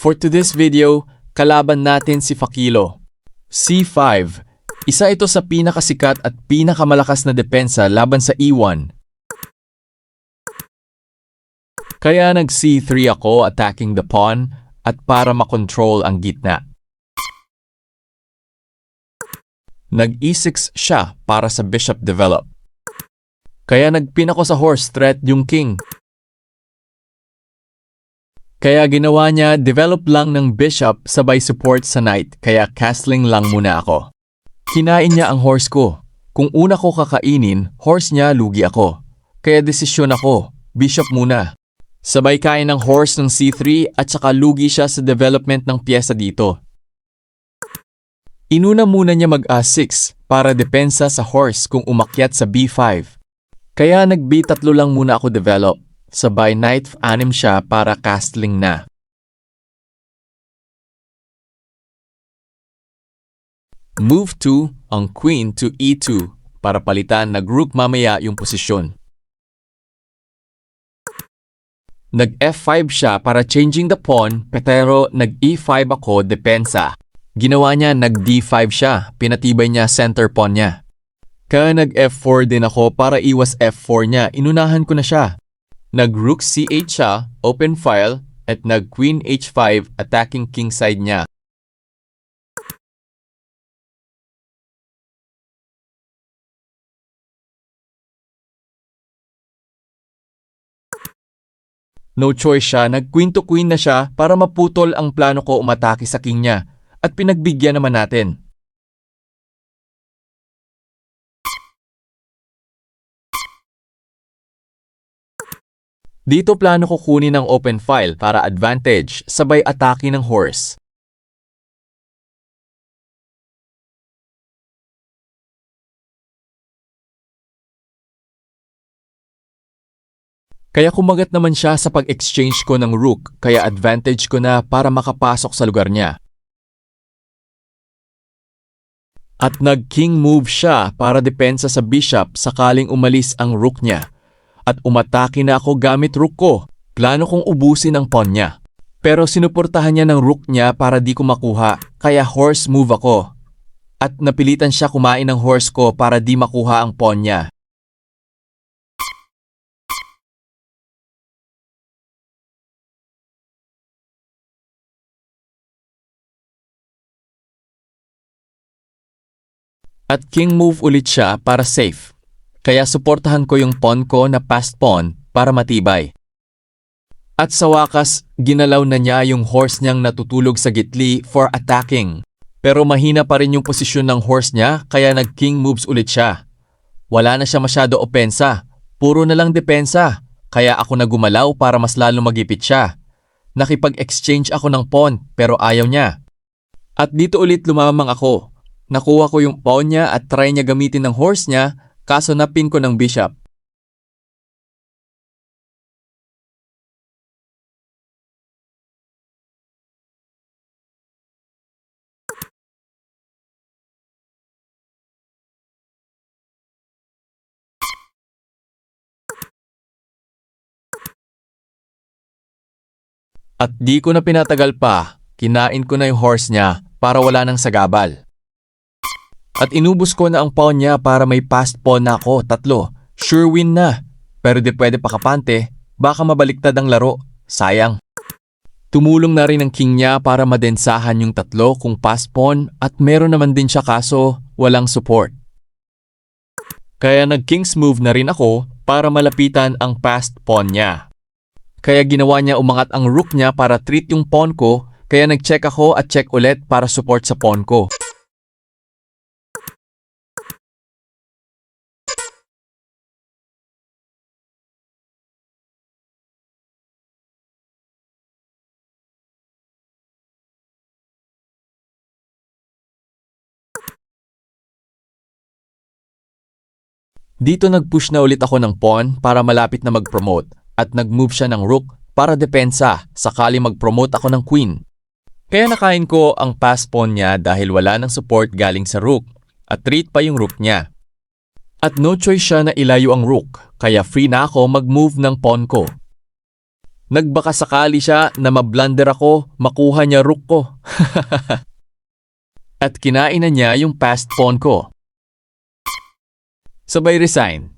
For today's video, kalaban natin si Fakilo. C5. Isa ito sa pinakasikat at pinakamalakas na depensa laban sa E1. Kaya nag-C3 ako attacking the pawn at para makontrol ang gitna. Nag-E6 siya para sa bishop develop. Kaya nagpin ako sa horse threat yung king. Kaya ginawa niya develop lang ng bishop sabay support sa knight kaya castling lang muna ako. Kinain niya ang horse ko. Kung una ko kakainin, horse niya lugi ako. Kaya desisyon ako, bishop muna. Sabay kain ng horse ng C3 at saka lugi siya sa development ng pyesa dito. Inuna muna niya mag-A6 para depensa sa horse kung umakyat sa B5. Kaya nag-B3 lang muna ako develop. Sabay knight F6 siya para castling na. Move 2 ang queen to E2 para palitan nag-rook mamaya yung posisyon. Nag-F5 siya para changing the pawn pero nag-E5 ako depensa. Ginawa niya nag-D5 siya, pinatibay niya center pawn niya. Kaya nag-F4 din ako para iwas F4 niya, inunahan ko na siya. Nag-rook C8 siya, open file, at nag-queen H5 attacking king side niya. No choice siya, nag-queen to queen na siya para maputol ang plano ko umatake sa king niya at pinagbigyan naman natin. Dito plano ko kunin ang open file para advantage sabay atake ng horse. Kaya kumagat naman siya sa pag-exchange ko ng rook kaya advantage ko na para makapasok sa lugar niya. At nag-king move siya para depensa sa bishop sakaling umalis ang rook niya. At umatake na ako gamit rook ko. Plano kong ubusin ang pawn niya. Pero sinuportahan niya ng rook niya para di ko makuha, kaya horse move ako. At napilitan siya kumain ng horse ko para di makuha ang pawn niya. At king move ulit siya para safe. Kaya suportahan ko yung pawn ko na passed pawn para matibay. At sa wakas, ginalaw na niya yung horse niyang natutulog sa gitli for attacking. Pero mahina pa rin yung posisyon ng horse niya kaya nag-king moves ulit siya. Wala na siya masyado opensa, puro na lang depensa. Kaya ako na gumalaw para mas lalo magipit siya. Nakipag-exchange ako ng pawn pero ayaw niya. At dito ulit lumamang ako. Nakuha ko yung pawn niya at try niya gamitin ng horse niya. Kaso napin ko ng bishop. At di ko na pinatagal pa, kinain ko na yung horse niya para wala nang sagabal. At inubos ko na ang pawn niya para may passed pawn na ako, 3. Sure win na. Pero di pwede pakapante, baka mabaliktad ang laro. Sayang. Tumulong na rin ang king niya para madensahan yung 3 kung passed pawn at meron naman din siya kaso walang support. Kaya nag-king's move na rin ako para malapitan ang passed pawn niya. Kaya ginawa niya umangat ang rook niya para treat yung pawn ko, kaya nag-check ako at check ulit para support sa pawn ko. Dito nag-push na ulit ako ng pawn para malapit na mag-promote at nag-move siya ng rook para depensa sakali mag-promote ako ng queen. Kaya nakain ko ang pass pawn niya dahil wala ng support galing sa rook at treat pa yung rook niya. At no choice siya na ilayo ang rook, kaya free na ako mag-move ng pawn ko. Nagbaka sakali siya na mablunder ako, makuha niya rook ko. At kinain na niya yung passed pawn ko. Sabay resign.